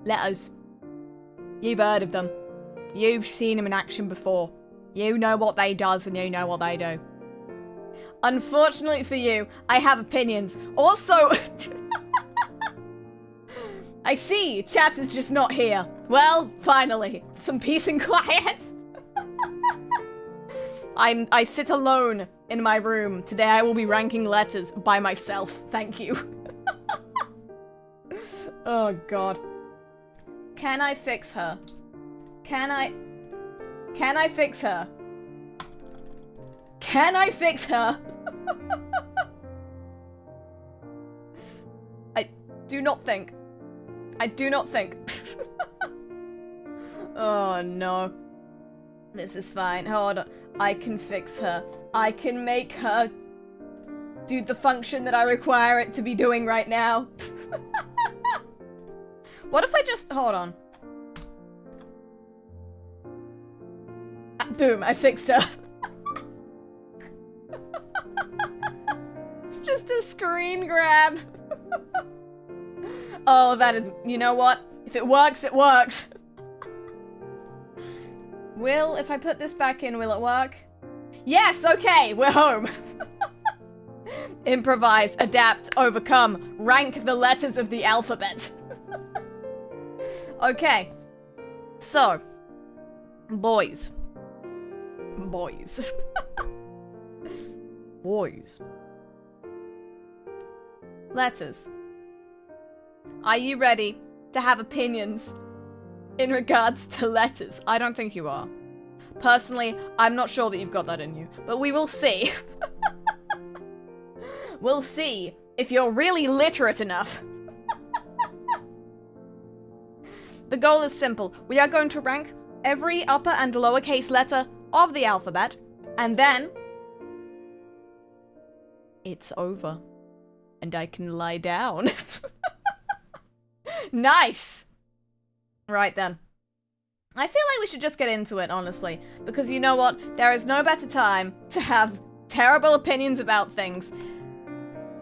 Letters. You've heard of them. You've seen them in action before. You know what they does and you know what they do. Unfortunately for you, I have opinions. Also, I see, chat is just not here. Well, finally, some peace and quiet. I sit alone in my room. Today I will be ranking letters by myself. Thank you. Oh god. Can I fix her? Can I fix her? Can I fix her? I do not think. I do not think. Oh no. This is fine. Hold on. I can fix her. I can make her do the function that I require it to be doing right now. What if I just... Hold on. Boom, I fixed her. It's just a screen grab. Oh, that is... You know what? If it works, it works. If I put this back in, will it work? Yes, okay, we're home. Improvise, adapt, overcome, rank the letters of the alphabet. Okay. So. Boys. Boys. Boys. Letters. Are you ready to have opinions in regards to letters? I don't think you are. Personally, I'm not sure that you've got that in you, but we will see. We'll see if you're really literate enough. The goal is simple. We are going to rank every upper and lowercase letter of the alphabet, and then it's over. And I can lie down. Nice! Right then. I feel like we should just get into it, honestly. Because you know what? There is no better time to have terrible opinions about things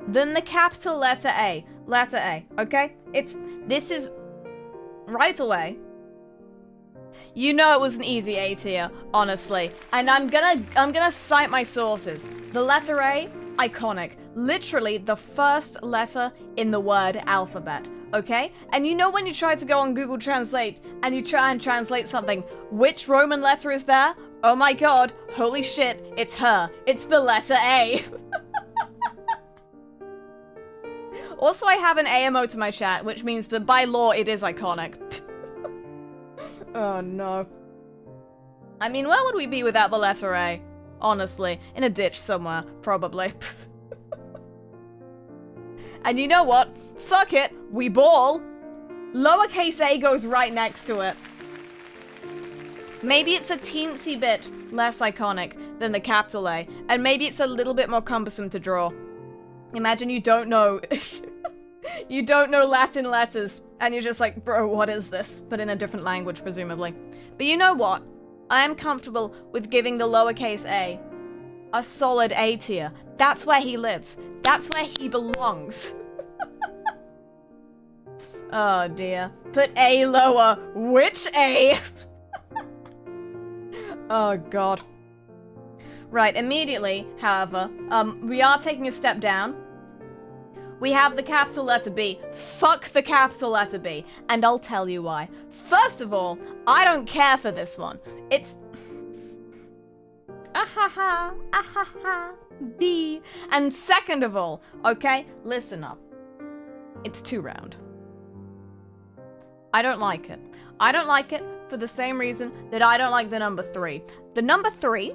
than the capital letter A. Letter A, okay? This is right away. You know it was an easy A tier, honestly. And I'm gonna cite my sources. The letter A, iconic. Literally the first letter in the word alphabet. Okay? And you know when you try to go on Google Translate and you try and translate something, which Roman letter is there? Oh my god, holy shit, it's her. It's the letter A. Also, I have an A emote to my chat, which means that by law it is iconic. Oh no. I mean, where would we be without the letter A? Honestly, in a ditch somewhere, probably. And you know what? Fuck it, we ball. Lowercase a goes right next to it. Maybe it's a teensy bit less iconic than the capital A, and maybe it's a little bit more cumbersome to draw. Imagine you don't know... you don't know Latin letters, and you're just like, bro, what is this? But in a different language, presumably. But you know what? I am comfortable with giving the lowercase a solid A tier. That's where he lives. That's where he belongs. Oh dear. Put A lower. Which A? Oh god. Right, immediately, however, we are taking a step down. We have the capital letter B. Fuck the capital letter B. And I'll tell you why. First of all, I don't care for this one. It's... Ahaha, ahaha, B. And second of all, okay, listen up. It's too round. I don't like it. I don't like it for the same reason that I don't like the number 3. The number 3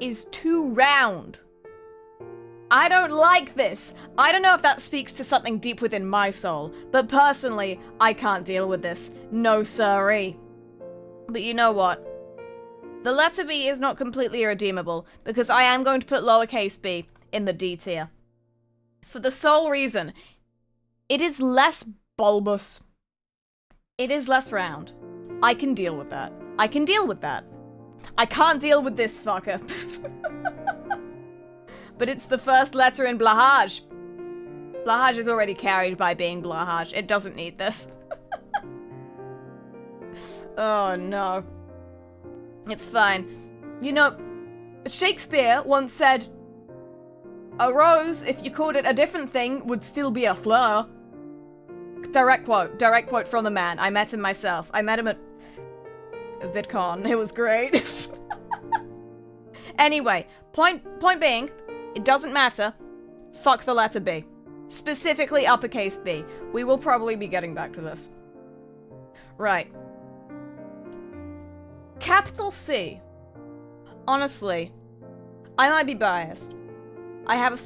is too round. I don't like this. I don't know if that speaks to something deep within my soul, but personally, I can't deal with this. No siree. But you know what? The letter B is not completely irredeemable, because I am going to put lowercase b in the D tier. For the sole reason, it is less bulbous. It is less round. I can deal with that. I can deal with that. I can't deal with this fucker. But it's the first letter in Blahaj. Blahaj is already carried by being Blahaj. It doesn't need this. Oh no. It's fine. You know, Shakespeare once said, a rose, if you called it a different thing, would still be a flower. Direct quote from the man. I met him myself. I met him at VidCon. It was great. Anyway, point being, it doesn't matter. Fuck the letter B. Specifically uppercase B. We will probably be getting back to this. Right. Capital C. Honestly, I might be biased. I have a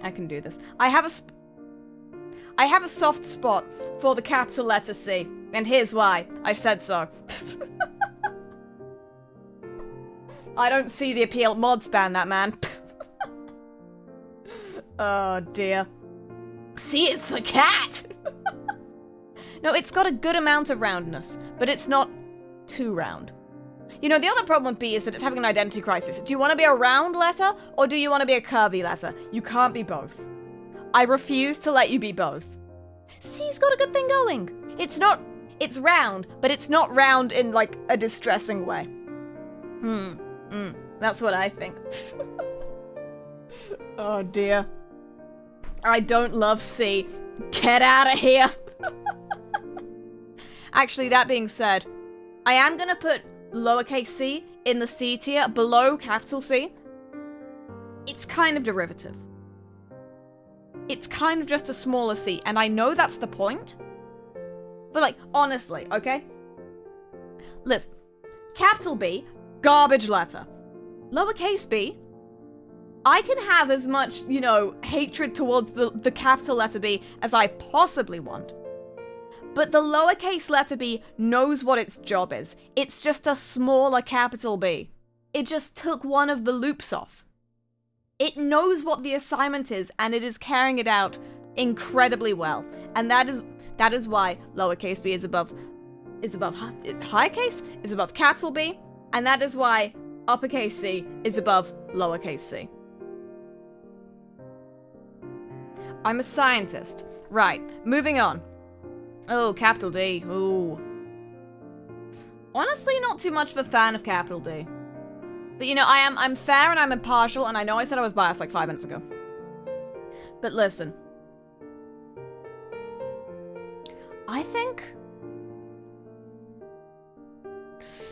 I can do this. I have a soft spot for the capital letter C, and here's why. I said so. I don't see the appeal. Mods ban that man. Oh dear. C is for cat! No, it's got a good amount of roundness, but it's not too round. You know, the other problem with B is that it's having an identity crisis. Do you want to be a round letter, or do you want to be a curvy letter? You can't be both. I refuse to let you be both. C's got a good thing going. It's round, but it's not round in, like, a distressing way. That's what I think. Oh dear. I don't love C. Get out of here. Actually, that being said, I am gonna put lowercase c in the C tier below capital C. It's kind of derivative. It's kind of just a smaller c, and I know that's the point. But like, honestly, okay? Listen, capital B, garbage letter. Lowercase b, I can have as much, you know, hatred towards the capital letter B as I possibly want. But the lowercase letter b knows what its job is. It's just a smaller capital B. It just took one of the loops off. It knows what the assignment is, and it is carrying it out incredibly well. And that is why lowercase b is above high case, is above capital B, and that is why uppercase C is above lowercase c. I'm a scientist. Right, moving on. Oh, capital D. Ooh. Honestly, not too much of a fan of capital D. But you know, I'm fair and I'm impartial, and I know I said I was biased like 5 minutes ago. But listen. I think...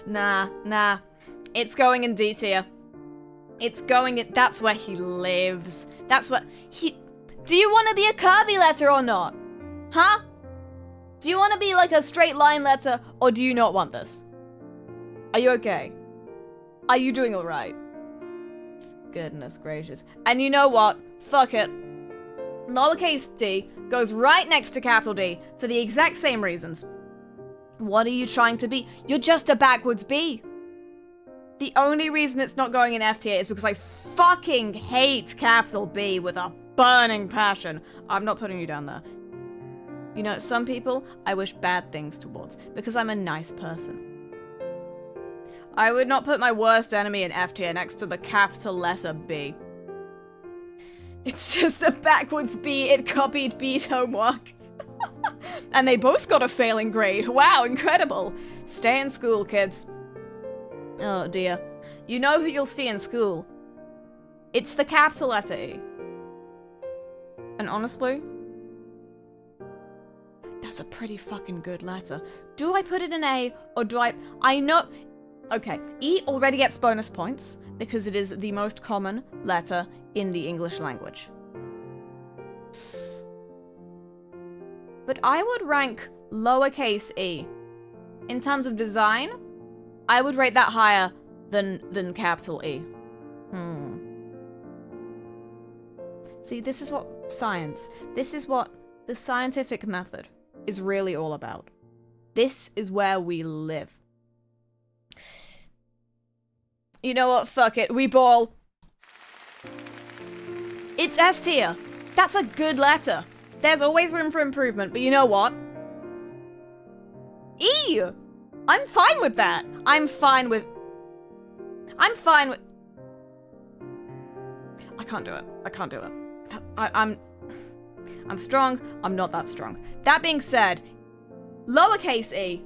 Nah. It's going in D tier. It's going in... That's where he lives. That's what he... Do you want to be a curvy letter or not? Huh? Do you want to be like a straight line letter, or do you not want this? Are you okay? Are you doing alright? Goodness gracious. And you know what? Fuck it. Lowercase d goes right next to capital D for the exact same reasons. What are you trying to be? You're just a backwards B. The only reason it's not going in F tier is because I fucking hate capital B with a burning passion. I'm not putting you down there. You know, some people I wish bad things towards because I'm a nice person. I would not put my worst enemy in F tier next to the capital letter B. It's just a backwards B. It copied B's homework. And they both got a failing grade. Wow, incredible. Stay in school, kids. Oh dear. You know who you'll see in school? It's the capital letter E. And honestly, that's a pretty fucking good letter. Do I put it in A, or do I know... Okay, E already gets bonus points because it is the most common letter in the English language. But I would rank lowercase e. In terms of design, I would rate that higher than capital E. See, this is what science, this is what the scientific method is really all about. This is where we live. You know what? Fuck it. We ball. It's S tier. That's a good letter. There's always room for improvement, but you know what? E! I'm fine with that. I'm fine with... I can't do it. I can't do it. I'm strong. I'm not that strong. That being said, Lowercase e.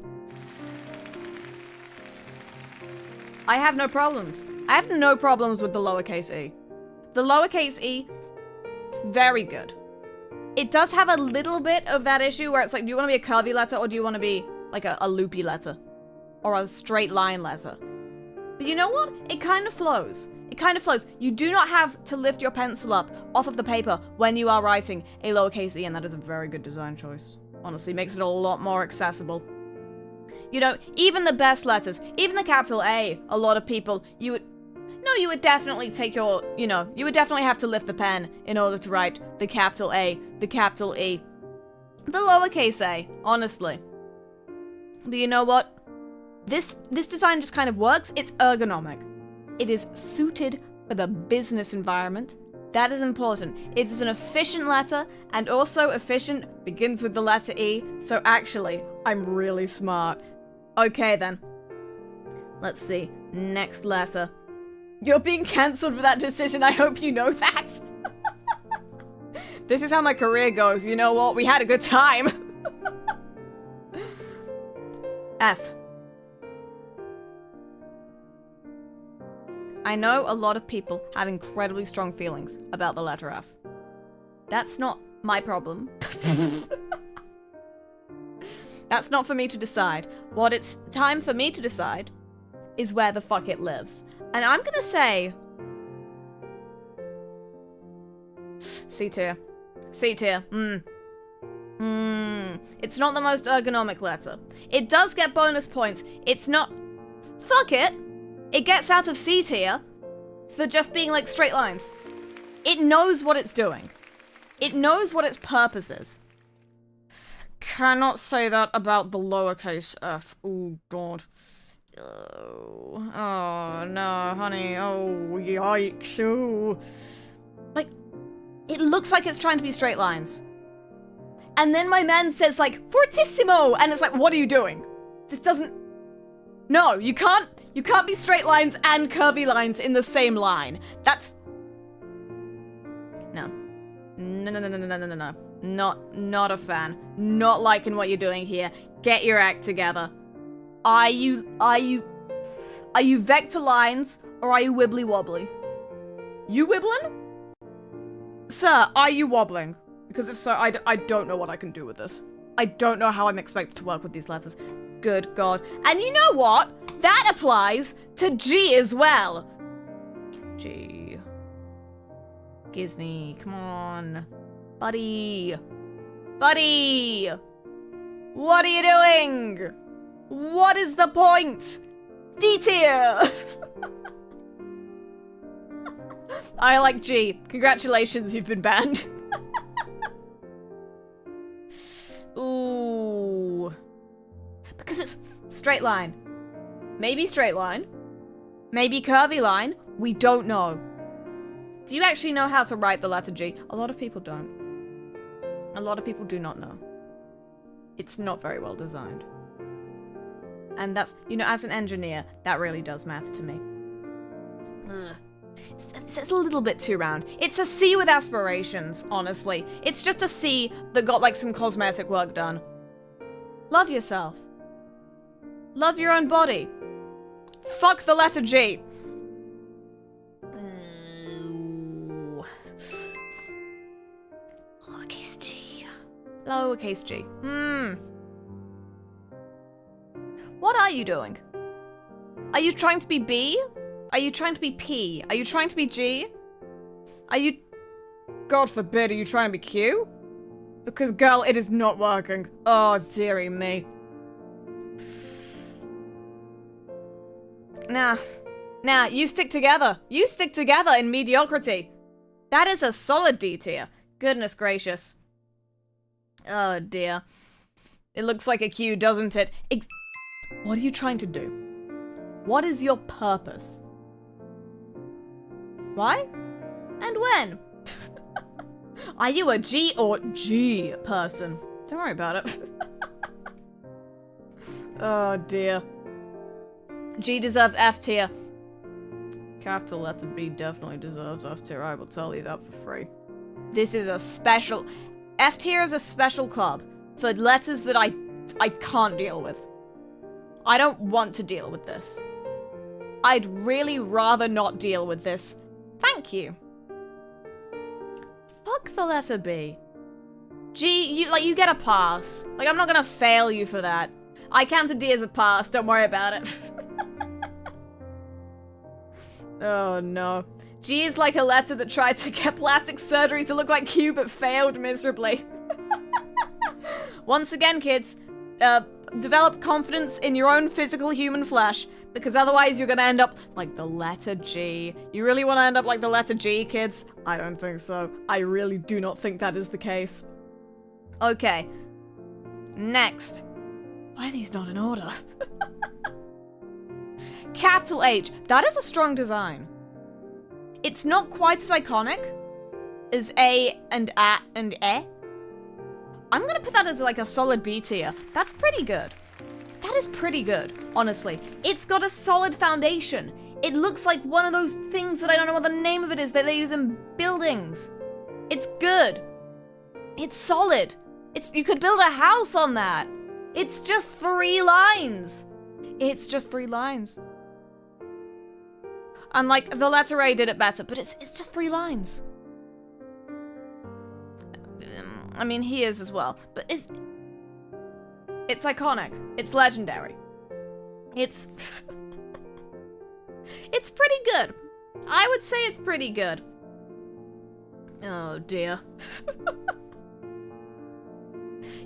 I have no problems. I have no problems with the lowercase e. The lowercase e, it's very good. It does have a little bit of that issue where it's like, do you want to be a curvy letter or do you want to be like a loopy letter? Or a straight line letter? But you know what? It kind of flows. It kind of flows. You do not have to lift your pencil up off of the paper when you are writing a lowercase e, and that is a very good design choice. Honestly, makes it a lot more accessible. You know, even the best letters, even the capital A, a lot of people, you would definitely take your, you would definitely have to lift the pen in order to write the capital A, the capital E, the lowercase a, honestly. But you know what? This design just kind of works. It's ergonomic. It is suited for the business environment. That is important. It is an efficient letter, and also efficient begins with the letter E, so actually, I'm really smart. Okay then. Let's see. Next letter. You're being cancelled for that decision, I hope you know that. This is how my career goes, you know what? We had a good time. F. I know a lot of people have incredibly strong feelings about the letter F. That's not my problem. That's not for me to decide. What it's time for me to decide is where the fuck it lives. And I'm gonna say... C tier. C tier. It's not the most ergonomic letter. It does get bonus points. It's not... Fuck it. It gets out of C tier for just being like straight lines. It knows what it's doing. It knows what its purpose is. Cannot say that about the lowercase f. Oh, God. Oh, no, honey. Oh, yikes. Oh. Like, it looks like it's trying to be straight lines. And then my man says, like, fortissimo! And it's like, what are you doing? This doesn't... No, you can't be straight lines and curvy lines in the same line. That's... No. No. Not a fan. Not liking what you're doing here. Get your act together. Are you vector lines or are you wibbly wobbly? You wibbling? Sir, are you wobbling? Because if so, I don't know what I can do with this. I don't know how I'm expected to work with these letters. Good God. And you know what? That applies to G as well. G. Gisney, come on. Buddy. Buddy! What are you doing? What is the point? D tier! I like G. Congratulations, you've been banned. Ooh. Because it's straight line. Maybe straight line. Maybe curvy line. We don't know. Do you actually know how to write the letter G? A lot of people don't. A lot of people do not know. It's not very well designed. And that's, you know, as an engineer, that really does matter to me. Ugh. It's a little bit too round. It's a C with aspirations, honestly. It's just a C that got, like, some cosmetic work done. Love yourself. Love your own body. Fuck the letter G. Lowercase G. Lowercase G. What are you doing? Are you trying to be B? Are you trying to be P? Are you trying to be G? Are you... God forbid, are you trying to be Q? Because, girl, it is not working. Oh, dearie me. Nah, you stick together. You stick together in mediocrity. That is a solid D tier. Goodness gracious. Oh, dear. It looks like a Q, doesn't it? What are you trying to do? What is your purpose? Why? And when? Are you a G or G person? Don't worry about it. Oh dear. G deserves F tier. Capital letter B definitely deserves F tier. I will tell you that for free. This is a special... F tier is a special club for letters that I I can't deal with. I don't want to deal with this. I'd really rather not deal with this. Thank you. Fuck the letter B. G, you get a pass. Like, I'm not gonna fail you for that. I counted D as a pass, don't worry about it. Oh no. G is like a letter that tried to get plastic surgery to look like Q but failed miserably. Once again, kids, develop confidence in your own physical human flesh, because otherwise you're gonna end up like the letter G. You really want to end up like the letter G, kids? I don't think so. I really do not think that is the case. Okay. Next. Why are these not in order? Capital H. That is a strong design. It's not quite as iconic as A and A and E. I'm gonna put that as like a solid B tier. That's pretty good. That is pretty good, honestly. It's got a solid foundation. It looks like one of those things that I don't know what the name of it is that they use in buildings. It's good. It's solid. You could build a house on that. It's just 3 lines. It's just 3 lines. And like, the letter A did it better, but it's just 3 lines. I mean, he is as well, but it's iconic. It's legendary. It's it's pretty good. I would say it's pretty good. Oh dear.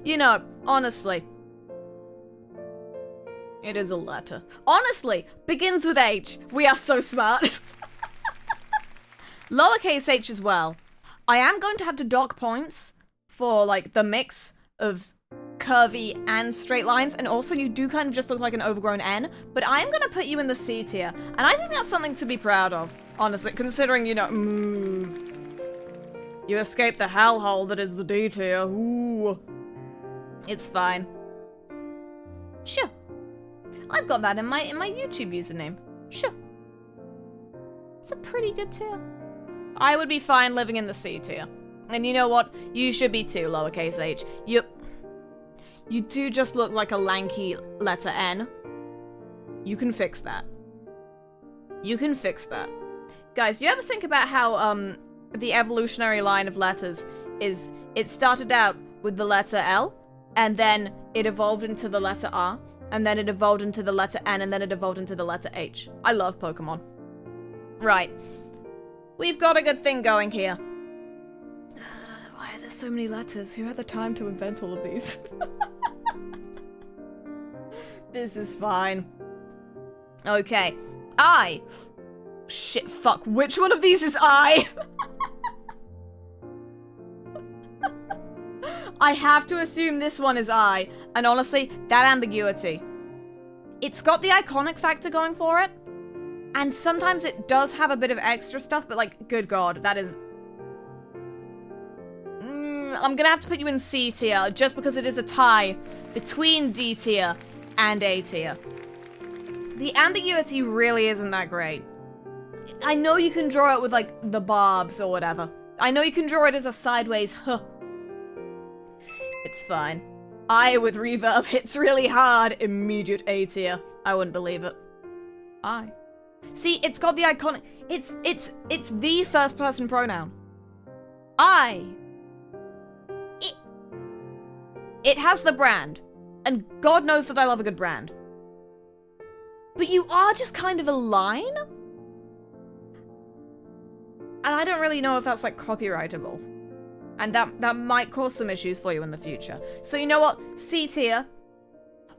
You know, honestly, it is a letter. Honestly, begins with H. We are so smart. Lowercase h as well. I am going to have to dock points for like the mix of curvy and straight lines, and also you do kind of just look like an overgrown N, but I am going to put you in the C tier, and I think that's something to be proud of, honestly, considering, you know, you escaped the hellhole that is the D tier. Ooh. It's fine. Sure. I've got that in my YouTube username. Sure. It's a pretty good tier. I would be fine living in the C tier. And you know what? You should be too, lowercase h. You do just look like a lanky letter N. You can fix that. You can fix that. Guys, do you ever think about how the evolutionary line of letters is, it started out with the letter L, and then it evolved into the letter R, and then it evolved into the letter N, and then it evolved into the letter H. I love Pokemon. Right. We've got a good thing going here. Why are there so many letters? Who had the time to invent all of these? This is fine. Okay. I. Shit, fuck. Which one of these is I? I have to assume this one is I. And honestly, that ambiguity. It's got the iconic factor going for it. And sometimes it does have a bit of extra stuff, but like, good God, that is... I'm gonna have to put you in C tier, just because it is a tie between D tier and A tier. The ambiguity really isn't that great. I know you can draw it with, like, the barbs or whatever. I know you can draw it as a sideways huh. It's fine. I with reverb hits really hard. Immediate A tier. I wouldn't believe it. I. See, it's got the iconic... It's the first person pronoun. I. It has the brand. And God knows that I love a good brand. But you are just kind of a line? And I don't really know if that's, like, copyrightable. And that might cause some issues for you in the future. So you know what? C tier.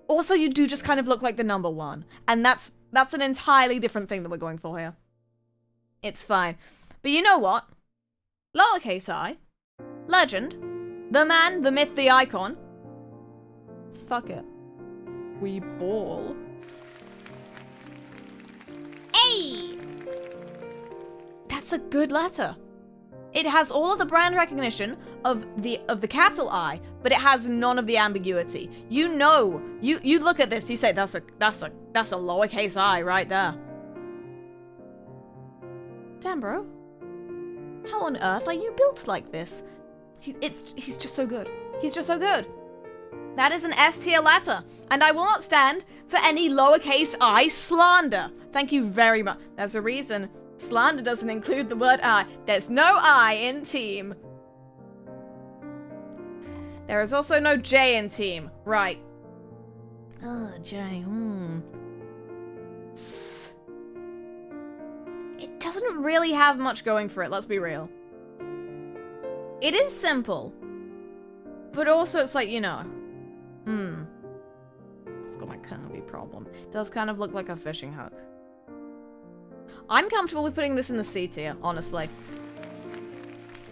Also, you do just kind of look like the number 1. And that's an entirely different thing that we're going for here. It's fine. But you know what? Lowercase I. Legend. The man, the myth, the icon. Fuck it. We ball. Hey! That's a good letter. It has all of the brand recognition of the capital I, but it has none of the ambiguity. You know, you look at this, you say that's a lowercase I right there. Damn, bro. How on earth are you built like this? He's just so good. He's just so good. That is an S tier letter, and I will not stand for any lowercase I slander. Thank you very much. There's a reason slander doesn't include the word I. There's no I in team. There is also no J in team. Right. Oh, J, It doesn't really have much going for it, let's be real. It is simple. But also it's like, you know. It's got that curvy problem. It does kind of look like a fishing hook. I'm comfortable with putting this in the C tier, honestly.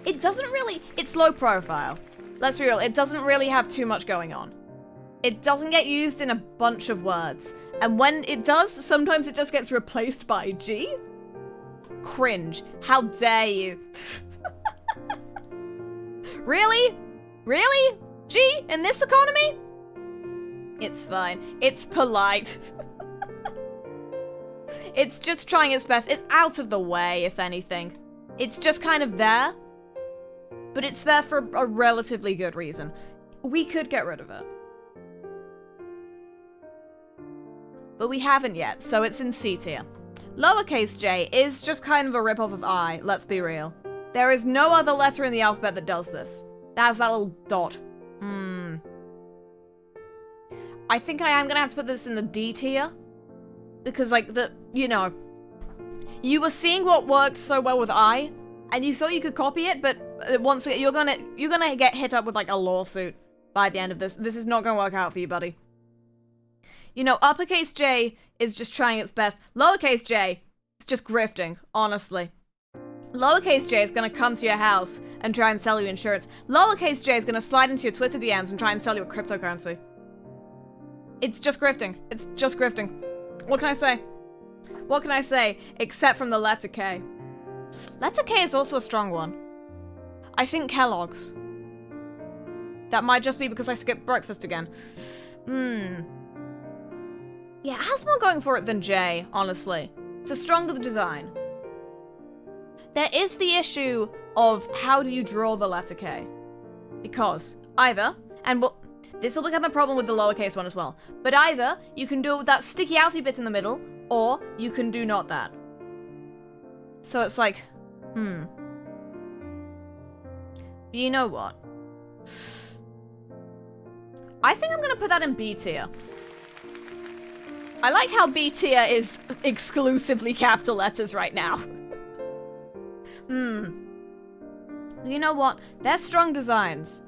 It doesn't really... It's low profile. Let's be real, it doesn't really have too much going on. It doesn't get used in a bunch of words. And when it does, sometimes it just gets replaced by G. Cringe. How dare you? Really? Really? G? In this economy? It's fine. It's polite. It's just trying its best. It's out of the way, if anything. It's just kind of there. But it's there for a relatively good reason. We could get rid of it. But we haven't yet, so it's in C tier. Lowercase j is just kind of a ripoff of I, let's be real. There is no other letter in the alphabet that does this. That has that little dot. I think I am gonna have to put this in the D tier. Because, like, you know, you were seeing what worked so well with I, and you thought you could copy it, but once again, you're gonna get hit up with, like, a lawsuit by the end of this. This is not gonna work out for you, buddy. You know, uppercase J is just trying its best. Lowercase j is just grifting, honestly. Lowercase j is gonna come to your house and try and sell you insurance. Lowercase j is gonna slide into your Twitter DMs and try and sell you a cryptocurrency. It's just grifting. It's just grifting. What can I say? What can I say? Except from the letter K. Letter K is also a strong one. I think Kellogg's. That might just be because I skipped breakfast again. Yeah, it has more going for it than J, honestly. It's a stronger design. There is the issue of how do you draw the letter K? Because either, and this will become a problem with the lowercase one as well, but either you can do it with that sticky outy bit in the middle, or you can do not that. So it's like, You know what? I think I'm gonna put that in B tier. I like how B tier is exclusively capital letters right now. You know what? They're strong designs.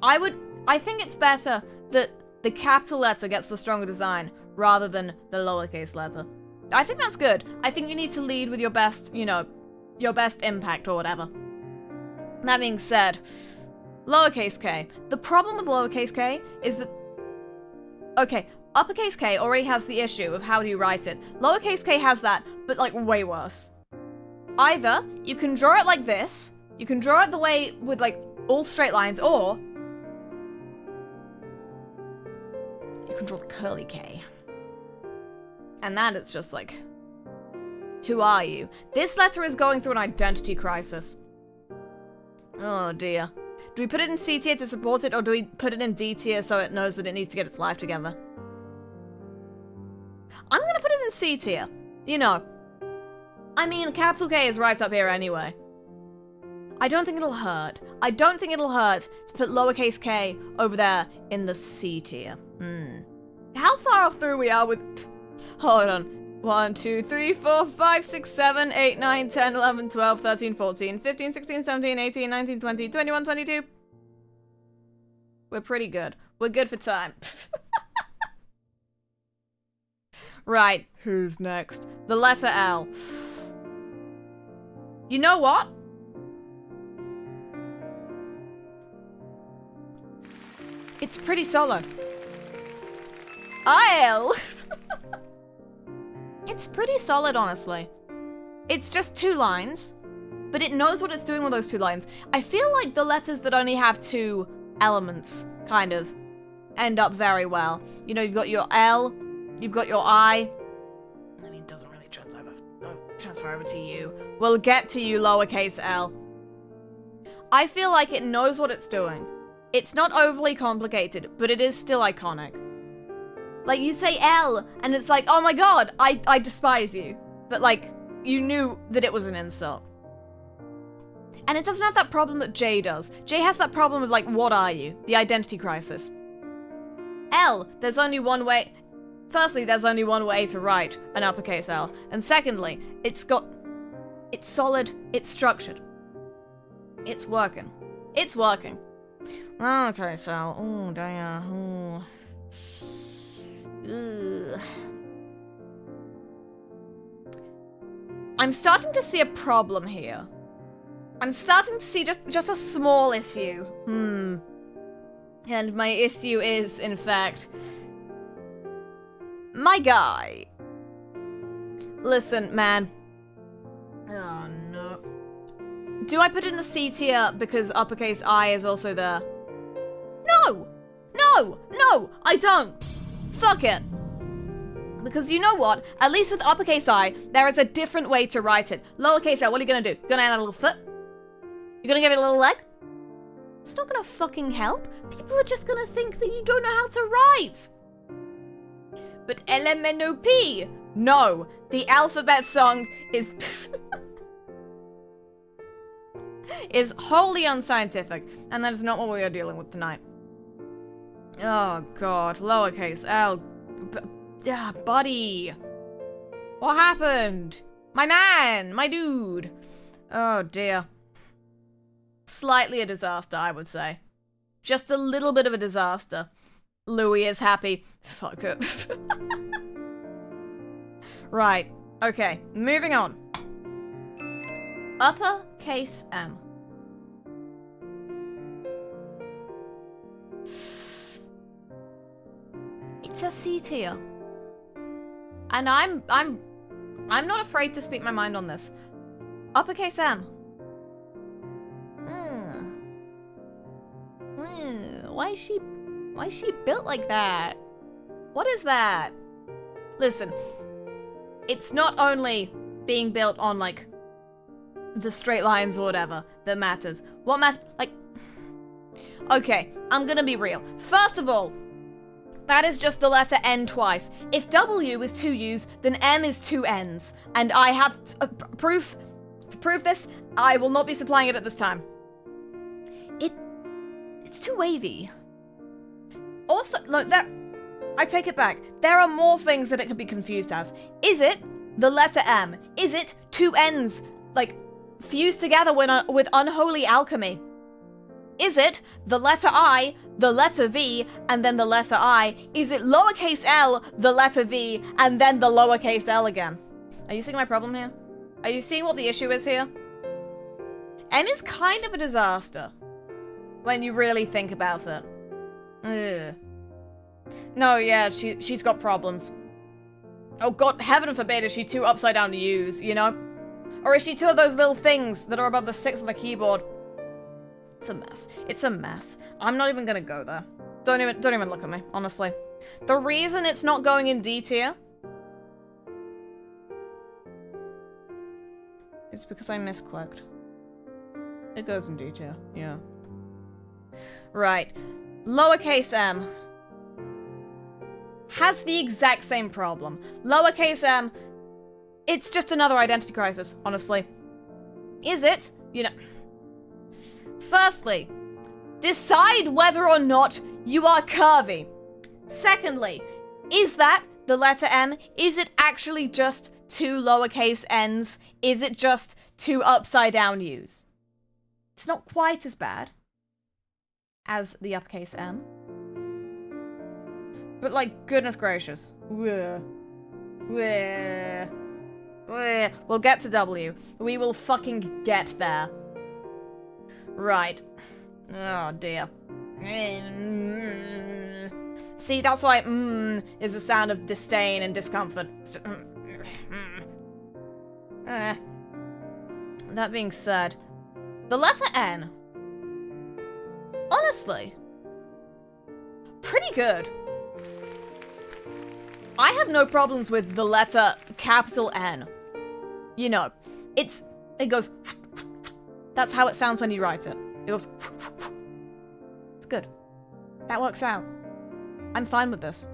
I think it's better that the capital letter gets the stronger design rather than the lowercase letter. I think that's good. I think you need to lead with your best, you know, your best impact or whatever. That being said, lowercase k. The problem with lowercase k is that, okay, uppercase K already has the issue of how do you write it. Lowercase k has that, but like way worse. Either you can draw it like this, you can draw it the way with like all straight lines, or you can draw the curly K. And that is just like, who are you? This letter is going through an identity crisis. Oh dear. Do we put it in C tier to support it, or do we put it in D tier so it knows that it needs to get its life together? I'm gonna put it in C tier. You know. I mean, capital K is right up here anyway. I don't think it'll hurt. I don't think it'll hurt to put lowercase k over there in the C tier. How far off through we are with... Hold on. 1, 2, 3, 4, 5, 6, 7, 8, 9, 10, 11, 12, 13, 14, 15, 16, 17, 18, 19, 20, 21, 22. We're pretty good. We're good for time. Right. Who's next? The letter L. You know what? It's pretty solid. L. It's pretty solid, honestly. It's just 2 lines, but it knows what it's doing with those 2 lines. I feel like the letters that only have 2 elements, kind of, end up very well. You know, you've got your L, you've got your I. I mean, it doesn't really transfer over to you. We'll get to you, lowercase L. I feel like it knows what it's doing. It's not overly complicated, but it is still iconic. Like, you say L, and it's like, oh my god, I despise you. But, like, you knew that it was an insult. And it doesn't have that problem that J does. J has that problem of, like, what are you? The identity crisis. L, there's only one way... Firstly, there's only one way to write an uppercase L. And secondly, it's solid, it's structured. It's working. It's working. Okay, so, oh, damn. Ugh. I'm starting to see a problem here. I'm starting to see just a small issue. And my issue is, in fact, my guy. Listen, man. Oh, no. Do I put it in the C tier because uppercase I is also there? No! No! No! I don't! Fuck it! Because you know what? At least with uppercase I, there is a different way to write it. Lowercase L, what are you gonna do? You're gonna add a little foot? You're gonna give it a little leg? It's not gonna fucking help. People are just gonna think that you don't know how to write. But LMNOP? No. The alphabet song is... is wholly unscientific. And that is not what we are dealing with tonight. Oh god. Lowercase L. Buddy. What happened? My man. My dude. Oh dear. Slightly a disaster, I would say. Just a little bit of a disaster. Louis is happy. Fuck it. Right. Okay. Moving on. Uppercase M. It's a C tier. And I'm not afraid to speak my mind on this. Uppercase M. Why is she built like that? What is that? Listen, it's not only being built on, like, the straight lines or whatever that matters. What matters, like... Okay, I'm gonna be real. First of all, that is just the letter N twice. If W is 2 U's, then M is 2 N's. And I have proof. To prove this, I will not be supplying it at this time. It's too wavy. Also, look, I take it back. There are more things that it could be confused as. Is it the letter M? Is it 2 N's, like, fused together with unholy alchemy? Is it the letter I, the letter V, and then the letter I? Is it lowercase l, the letter V, and then the lowercase l again? Are you seeing my problem here? Are you seeing what the issue is here? M is kind of a disaster when you really think about it. Ugh. No, yeah, she's got problems. Oh god, heaven forbid is she 2 upside down U's, you know? Or is she 2 of those little things that are above the 6 on the keyboard? It's a mess. It's a mess. I'm not even gonna go there. Don't even look at me, honestly. The reason it's not going in D tier is because I misclicked. It goes in D tier, yeah. Right. Lowercase m has the exact same problem. Lowercase m, it's just another identity crisis, honestly. Is it? You know. Firstly, decide whether or not you are curvy. Secondly, is that the letter M? Is it actually just 2 lowercase n's? Is it just 2 upside down U's? It's not quite as bad as the uppercase M. But, like, goodness gracious. We'll get to W. We will fucking get there. Right. Oh, dear. See, that's why is a sound of disdain and discomfort. That being said, the letter N, honestly, pretty good. I have no problems with the letter capital N. You know, it goes, that's how it sounds when you write it. It goes, good. That works out. I'm fine with this.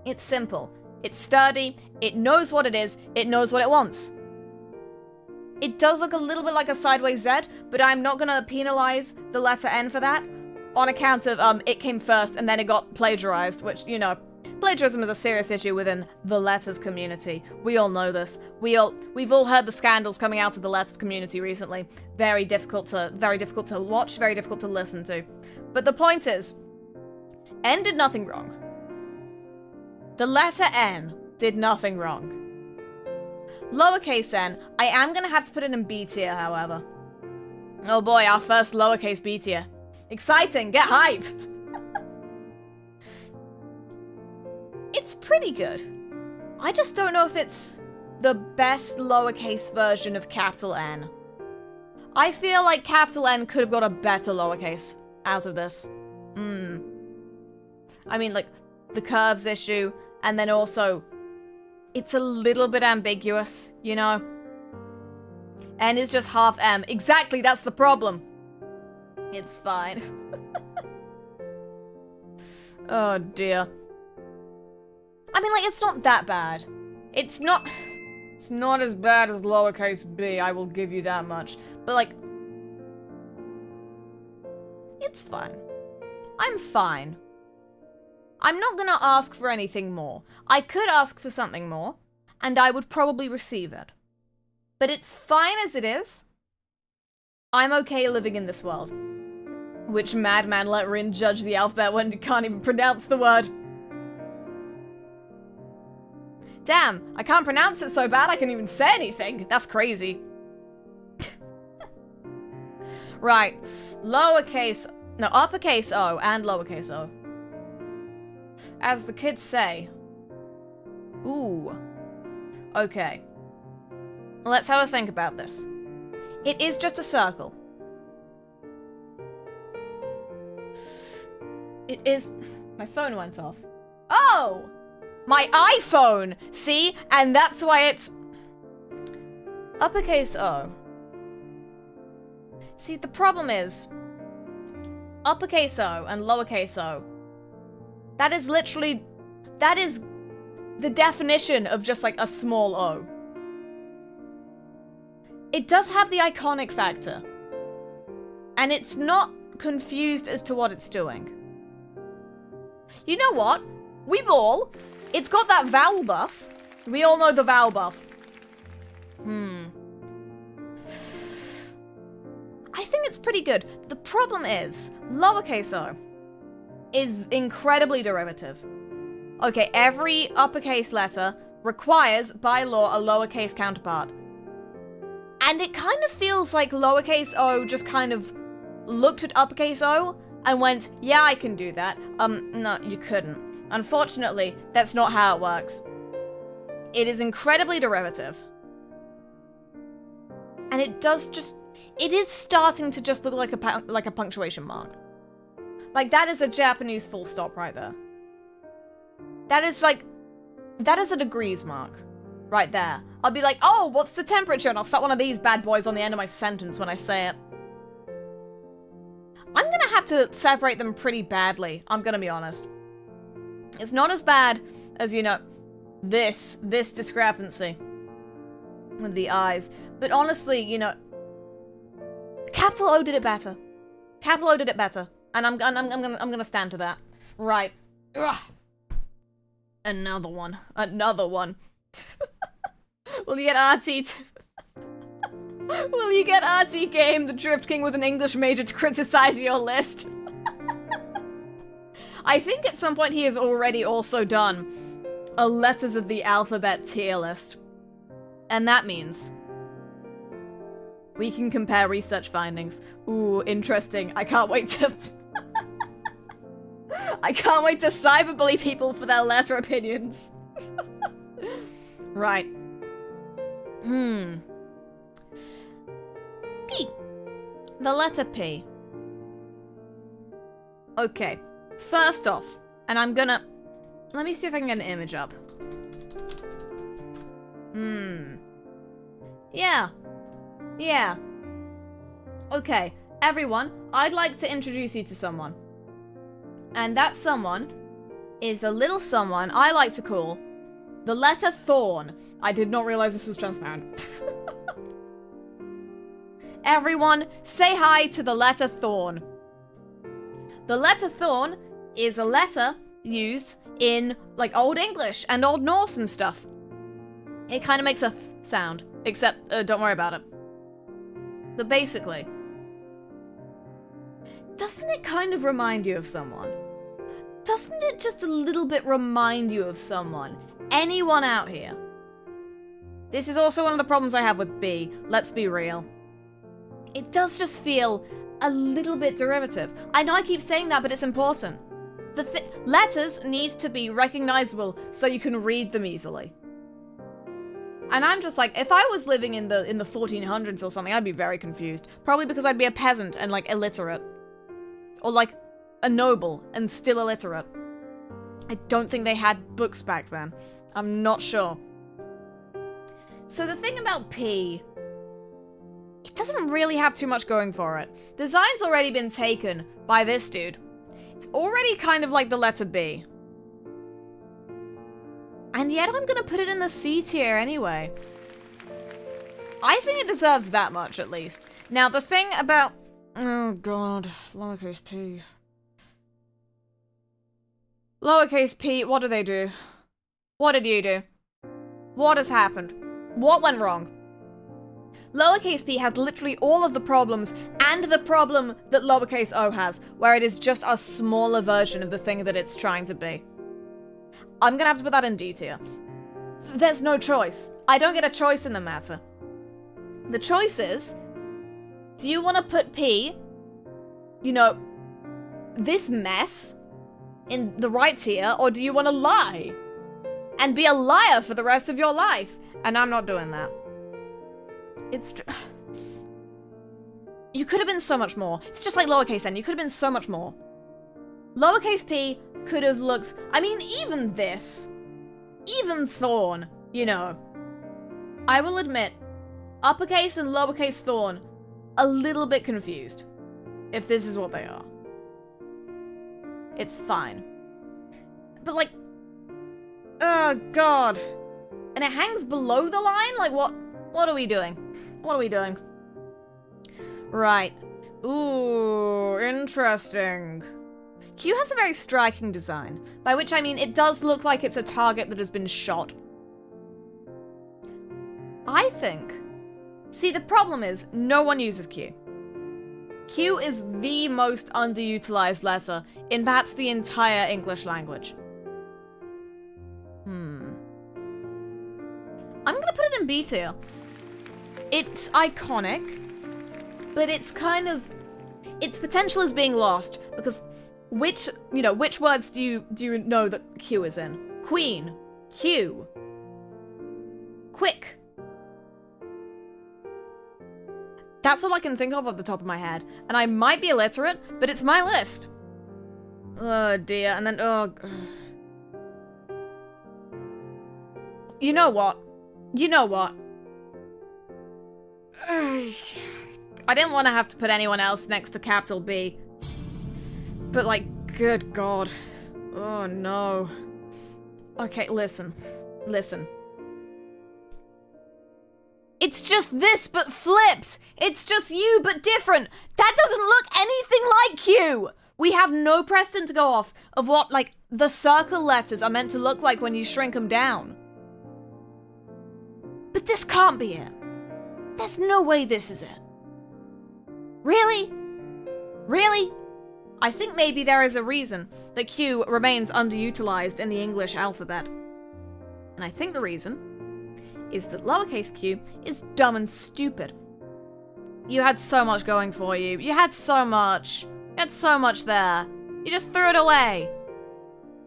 It's simple. It's sturdy. It knows what it is. It knows what it wants. It does look a little bit like a sideways Z, but I'm not gonna penalize the letter N for that on account of, it came first and then it got plagiarized, which, you know, plagiarism is a serious issue within the letters community. We all know this. We've all heard the scandals coming out of the letters community recently. Very difficult to watch, very difficult to listen to. But the point is, N did nothing wrong. The letter N did nothing wrong. Lowercase n, I am gonna have to put it in B tier, however. Oh boy, our first lowercase B tier. Exciting, get hype! It's pretty good. I just don't know if it's the best lowercase version of capital N. I feel like capital N could have got a better lowercase out of this. I mean, like, the curves issue, and then also, it's a little bit ambiguous, you know? N is just half M. Exactly, that's the problem. It's fine. Oh dear. I mean, like, it's not that bad. It's not as bad as lowercase b, I will give you that much. But, like, it's fine. I'm fine. I'm not gonna ask for anything more. I could ask for something more, and I would probably receive it. But it's fine as it is. I'm okay living in this world. Which madman let Rin judge the alphabet when you can't even pronounce the word? Damn, I can't pronounce it so bad I can even say anything. That's crazy. Right. Uppercase O and lowercase o. As the kids say. Ooh. Okay. Let's have a think about this. It is just a circle. It is... My phone went off. Oh! My iPhone! See? And that's why it's... Uppercase O. See, the problem is... Uppercase O and lowercase o. That is literally... That is the definition of just, like, a small o. It does have the iconic factor. And it's not confused as to what it's doing. You know what? It's got that vowel buff. We all know the vowel buff. I think it's pretty good. The problem is, lowercase o is incredibly derivative. Okay, every uppercase letter requires, by law, a lowercase counterpart. And it kind of feels like lowercase o just kind of looked at uppercase o and went, yeah, I can do that. No, you couldn't. Unfortunately, that's not how it works. It is incredibly derivative. And it is starting to just look like a punctuation mark. Like, that is a Japanese full stop right there. That is a degrees mark. Right there. I'll be like, oh, what's the temperature? And I'll start one of these bad boys on the end of my sentence when I say it. I'm gonna have to separate them pretty badly, I'm gonna be honest. It's not as bad as, you know, this discrepancy with the eyes. But honestly, you know, capital O did it better. Capital O did it better. And I'm gonna stand to that. Right. Ugh. Another one. Another one. Will you get arty? Will you get arty, game? The Drift King with an English major to criticize your list. I think at some point he has already also done a letters of the alphabet tier list. And that means we can compare research findings. Ooh, interesting. I can't wait to... I can't wait to cyberbully people for their letter opinions. Right. P. The letter P. Okay. First off, and I'm gonna... Let me see if I can get an image up. Yeah. Yeah. Okay, everyone, I'd like to introduce you to someone. And that someone is a little someone I like to call the letter Thorn. I did not realize this was transparent. Everyone, say hi to the letter Thorn. The letter Thorn is a letter used in, like, Old English and Old Norse and stuff. It kind of makes a th sound, except, don't worry about it. But basically, doesn't it kind of remind you of someone? Doesn't it just a little bit remind you of someone? Anyone out here? This is also one of the problems I have with B, let's be real. It does just feel a little bit derivative. I know I keep saying that, but it's important. The letters need to be recognizable so you can read them easily. And I'm just like, if I was living in the 1400s or something, I'd be very confused. Probably because I'd be a peasant and, like, illiterate. Or, like, a noble and still illiterate. I don't think they had books back then. I'm not sure. So the thing about P, it doesn't really have too much going for it. Design's already been taken by this dude. It's already kind of like the letter B. And yet I'm gonna put it in the C tier anyway. I think it deserves that much, at least. Now, the thing about... Oh, God. Lowercase p. Lowercase p, what do they do? What did you do? What has happened? What went wrong? Lowercase p has literally all of the problems and the problem that lowercase o has, where it is just a smaller version of the thing that it's trying to be. I'm gonna have to put that in D tier. There's no choice. I don't get a choice in the matter. The choice is, do you want to put P, you know, this mess, in the right tier, or do you want to lie? And be a liar for the rest of your life? And I'm not doing that. It's you could have been so much more. It's just like lowercase n, you could have been so much more. Lowercase p could have looked, I mean, even this, even Thorn, you know. I will admit, uppercase and lowercase Thorn, a little bit confused, if this is what they are. It's fine. But like, oh God. And it hangs below the line? Like what are we doing? What are we doing? Right. Ooh, interesting. Q has a very striking design, by which I mean it does look like it's a target that has been shot. I think... See, the problem is, no one uses Q. Q is the most underutilized letter in perhaps the entire English language. I'm gonna put it in B tier. It's iconic, but it's kind of... its potential is being lost, because which words do you know that Q is in? Queen. Q. Quick. That's all I can think of off the top of my head. And I might be illiterate, but it's my list. Oh dear, and then, oh... You know what? You know what? I didn't want to have to put anyone else next to capital B. But like, good God. Oh no. Okay, listen. Listen. It's just this, but flipped! It's just you, but different! That doesn't look anything like you! We have no precedent to go off of what, like, the circle letters are meant to look like when you shrink them down. But this can't be it. There's no way this is it. Really? Really? I think maybe there is a reason that Q remains underutilized in the English alphabet. And I think the reason is that lowercase q is dumb and stupid. You had so much going for you. You had so much. You had so much there. You just threw it away.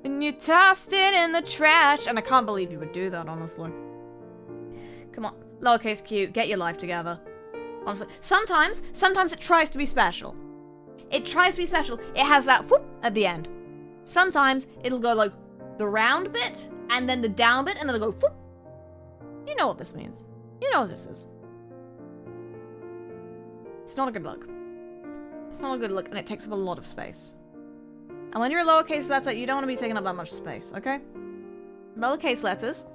And you tossed it in the trash. And I can't believe you would do that, honestly. Come on, lowercase q, get your life together. Honestly, sometimes it tries to be special. It tries to be special. It has that whoop at the end. Sometimes it'll go like the round bit, and then the down bit, and then it'll go whoop. You know what this means. You know what this is. It's not a good look. It's not a good look, and it takes up a lot of space. And when you're a lowercase letter, you don't want to be taking up that much space, okay? Lowercase letters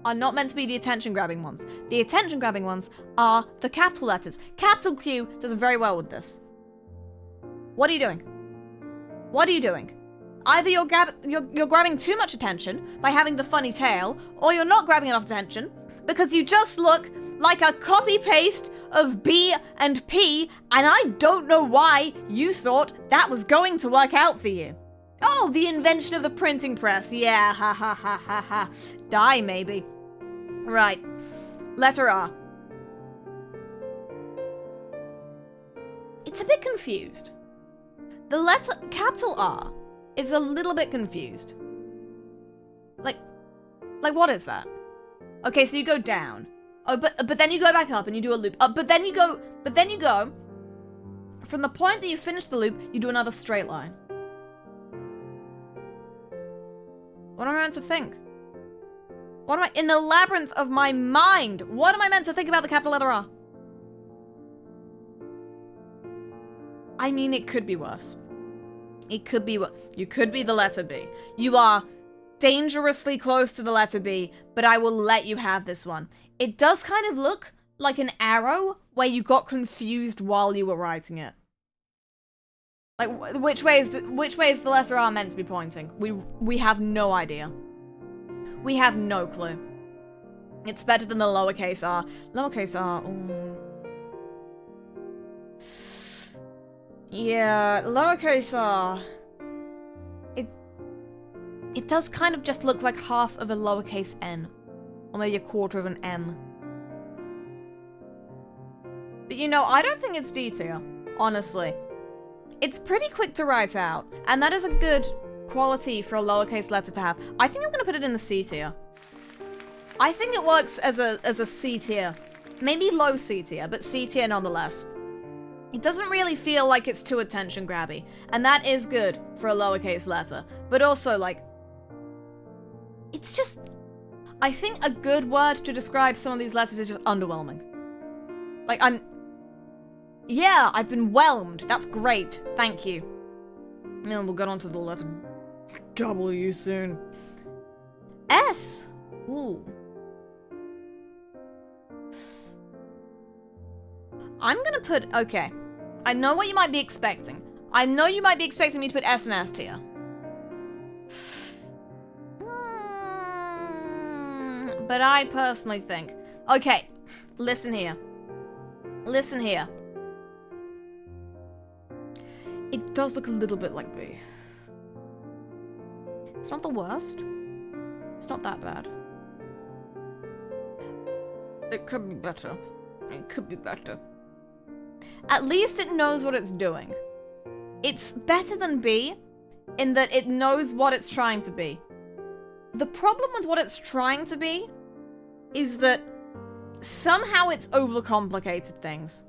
are not meant to be the attention-grabbing ones. The attention-grabbing ones are the capital letters. Capital Q does very well with this. What are you doing? What are you doing? Either you're grabbing too much attention by having the funny tail, or you're not grabbing enough attention because you just look like a copy-paste of B and P, and I don't know why you thought that was going to work out for you. Oh, the invention of the printing press. Yeah, ha ha ha ha ha. Die, maybe. Right. Letter R. It's a bit confused. The letter capital R is a little bit confused. Like what is that? Okay, so you go down. Oh, but then you go back up and you do a loop. But then you go from the point that you finish the loop, you do another straight line. What am I meant to think? What am I in the labyrinth of my mind? What am I meant to think about the capital letter R? I mean, it could be worse. It could be what you could be the letter B. You are dangerously close to the letter B, but I will let you have this one. It does kind of look like an arrow where you got confused while you were writing it. Like, which way is the letter R meant to be pointing? We have no idea. We have no clue. It's better than the lowercase r. Lowercase r, ooh. Yeah, lowercase r. It does kind of just look like half of a lowercase n. Or maybe a quarter of an n. But you know, I don't think it's D tier, honestly. It's pretty quick to write out, and that is a good quality for a lowercase letter to have. I think I'm gonna put it in the C tier. I think it works as a C tier. Maybe low C tier, but C tier nonetheless. It doesn't really feel like it's too attention grabby, and that is good for a lowercase letter. But also, like, it's just, I think a good word to describe some of these letters is just underwhelming. Like, yeah, I've been whelmed. That's great. Thank you. And we'll get on to the letter W soon. S. Ooh. I'm gonna put, okay. I know what you might be expecting. I know you might be expecting me to put S and S tier. But I personally think, okay, listen here. Listen here. It does look a little bit like B. It's not the worst. It's not that bad. It could be better. It could be better. At least it knows what it's doing. It's better than B in that it knows what it's trying to be. The problem with what it's trying to be is that somehow it's overcomplicated things.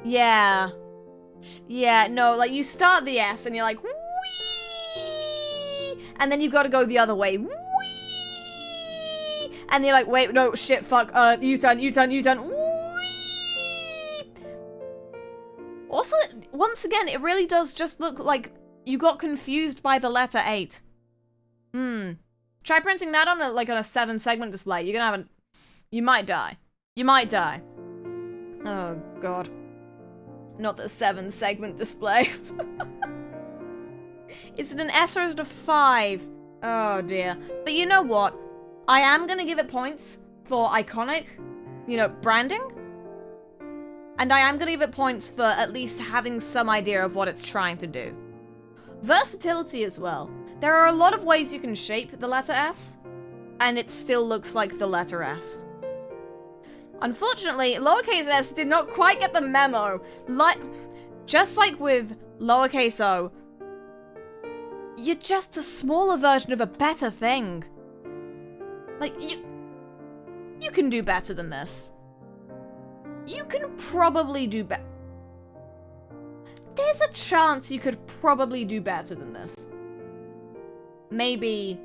Yeah. Yeah, no, like you start the S and you're like, wee! And then you've got to go the other way. Wee! And you're like, wait, no, shit, fuck, U-turn, U-turn, U-turn. Wee! Also, once again, it really does just look like you got confused by the letter 8. Try printing that on a 7-segment display. You're gonna have you might die. You might die. Oh, God. Not the 7-segment display. Is it an S or is it a 5? Oh, dear. But you know what? I am gonna give it points for iconic, you know, branding. And I am gonna give it points for at least having some idea of what it's trying to do. Versatility as well. There are a lot of ways you can shape the letter S, and it still looks like the letter S. Unfortunately, lowercase s did not quite get the memo. Just like with lowercase o, you're just a smaller version of a better thing. Like, you can do better than this. You can probably do better. There's a chance you could probably do better than this. Maybe.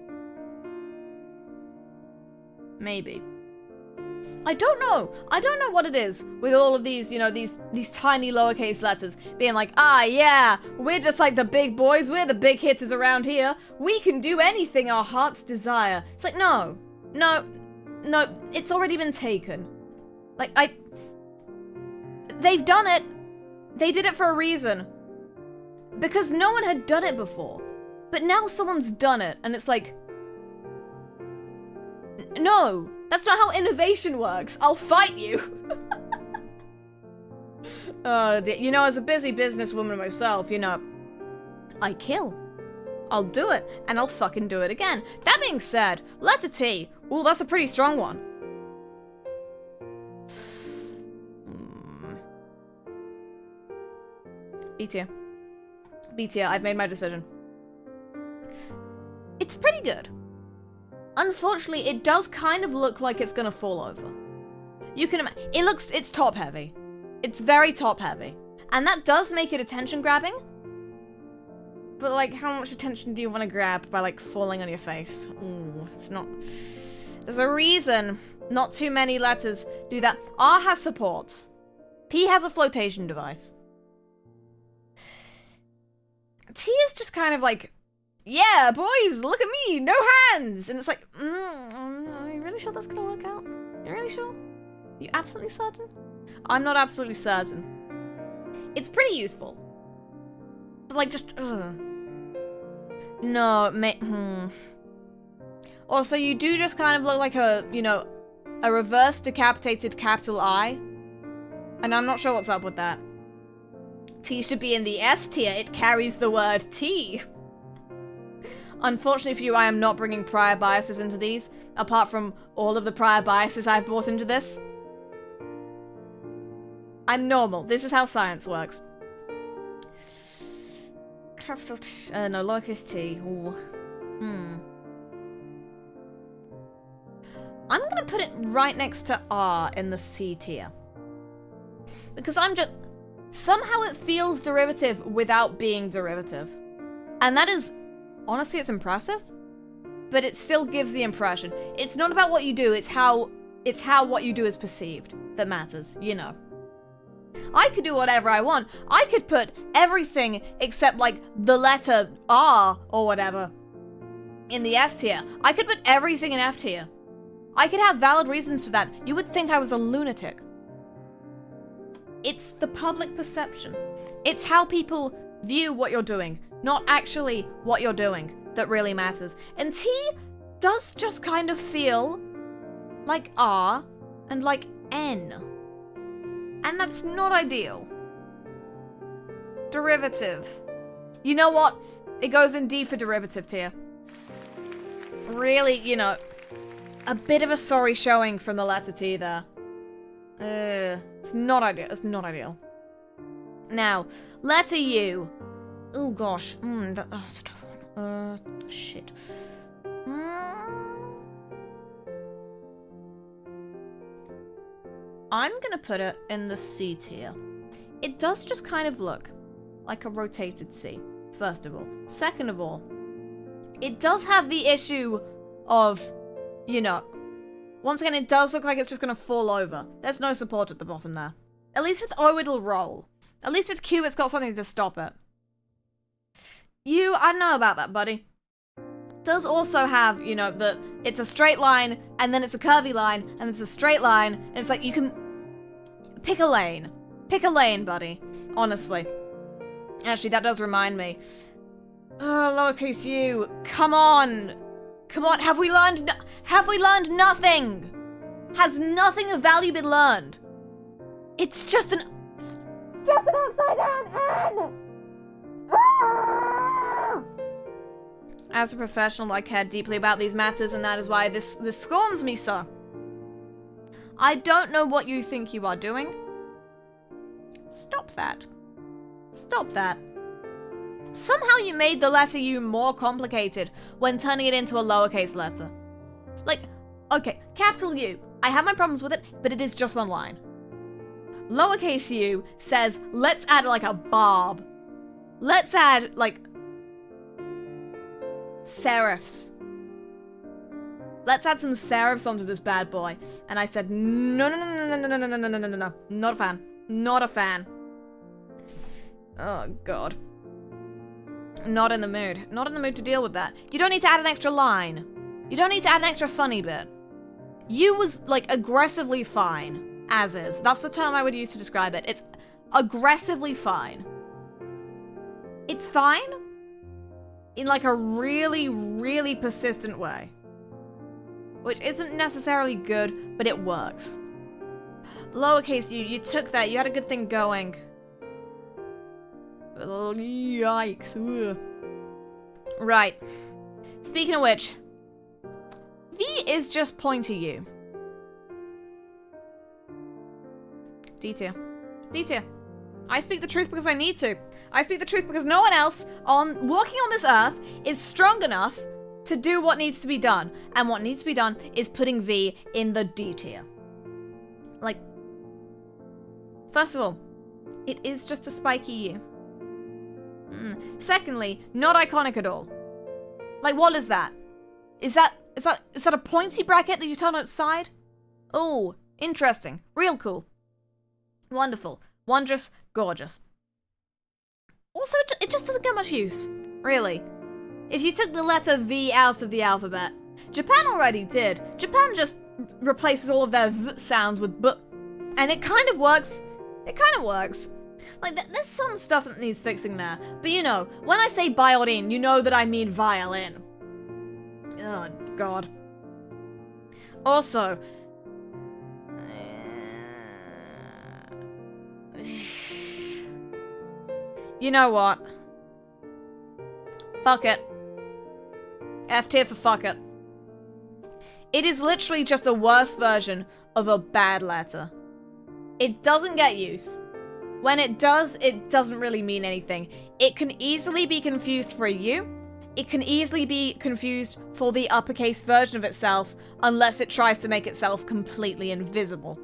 I don't know. I don't know what it is with all of these, you know, these tiny lowercase letters being like, ah, yeah, we're just like the big boys. We're the big hitters around here. We can do anything our hearts desire. It's like, no, it's already been taken. Like, they've done it. They did it for a reason. Because no one had done it before. But now someone's done it, and it's like, no, that's not how innovation works. I'll fight you. Oh, dear. You know, as a busy businesswoman myself, you know, I kill. I'll do it, and I'll fucking do it again. That being said, letter T. Ooh, that's a pretty strong one. B tier. B tier, I've made my decision. It's pretty good. Unfortunately, it does kind of look like it's gonna fall over. You can imagine, it's top heavy. It's very top heavy. And that does make it attention grabbing. But like, how much attention do you want to grab by like falling on your face? Ooh, it's not, there's a reason not too many letters do that. R has supports. P has a flotation device. T is just kind of like, yeah, boys, look at me, no hands! And it's like, are you really sure that's gonna work out? You really sure? You absolutely certain? I'm not absolutely certain. It's pretty useful. But like, just, No, Also, you do just kind of look like a, you know, a reverse decapitated capital I. And I'm not sure what's up with that. T should be in the S tier. It carries the word T. Unfortunately for you, I am not bringing prior biases into these, apart from all of the prior biases I've brought into this. I'm normal. This is how science works. Capital T, no, lowercase t. Ooh. I'm gonna put it right next to R in the C tier. Because I'm just... Somehow it feels derivative without being derivative. And that is... Honestly, it's impressive. But it still gives the impression. It's not about what you do, it's how what you do is perceived that matters, you know. I could do whatever I want. I could put everything except, like, the letter R or whatever in the S tier. I could put everything in F tier. I could have valid reasons for that. You would think I was a lunatic. It's the public perception. It's how people view what you're doing, not actually what you're doing, that really matters. And T does just kind of feel like R and like N. And that's not ideal. Derivative. You know what? It goes in D for derivative tier. Really, you know, a bit of a sorry showing from the letter T there. It's not ideal. It's not ideal. Now, letter U. Oh gosh. That's a tough one. Shit. I'm gonna put it in the C tier. It does just kind of look like a rotated C, first of all. Second of all, it does have the issue of, you know, once again, it does look like it's just gonna fall over. There's no support at the bottom there. At least with O, it'll roll. At least with Q, it's got something to stop it. U, I don't know about that, buddy. Does also have, you know, that it's a straight line, and then it's a curvy line, and it's a straight line, and it's like, you can pick a lane. Pick a lane, buddy. Honestly. Actually, that does remind me. Oh, lowercase u. Come on. Come on, have we learned nothing? Has nothing of value been learned? It's just an upside down N! As a professional, I care deeply about these matters, and that is why this scorns me, sir. I don't know what you think you are doing. Stop that. Stop that. Somehow you made the letter U more complicated when turning it into a lowercase letter. Like, okay, capital U. I have my problems with it, but it is just one line. Lowercase u says, let's add like a barb. Let's add like serifs. Let's add some serifs onto this bad boy. And I said, no, no, no, no, no, no, no, no, no, no, no, no. Not a fan. Not a fan. Oh, God. Not in the mood. Not in the mood to deal with that. You don't need to add an extra line. You don't need to add an extra funny bit. You was, like, aggressively fine. As is. That's the term I would use to describe it. It's aggressively fine. It's fine in, like, a really, really persistent way. Which isn't necessarily good, but it works. Lowercase you took that, you had a good thing going. Oh, yikes. Ugh. Right. Speaking of which, V is just pointy U. D tier. D tier. I speak the truth because I need to. I speak the truth because no one else walking on this earth is strong enough to do what needs to be done. And what needs to be done is putting V in the D tier. Like, first of all, it is just a spiky U. Secondly, not iconic at all. Like, what is that? Is that a pointy bracket that you turn on its side? Oh, interesting. Real cool. Wonderful. Wondrous. Gorgeous. Also, it just doesn't get much use. Really. If you took the letter V out of the alphabet, Japan already did. Japan just replaces all of their V sounds with B. And it kind of works. It kind of works. Like, there's some stuff that needs fixing there. But you know, when I say violin, you know that I mean violin. Oh, God. Also... you know what? Fuck it. F tier for fuck it. It is literally just a worse version of a bad letter. It doesn't get use. When it does, it doesn't really mean anything. It can easily be confused for a U. It can easily be confused for the uppercase version of itself, unless it tries to make itself completely invisible.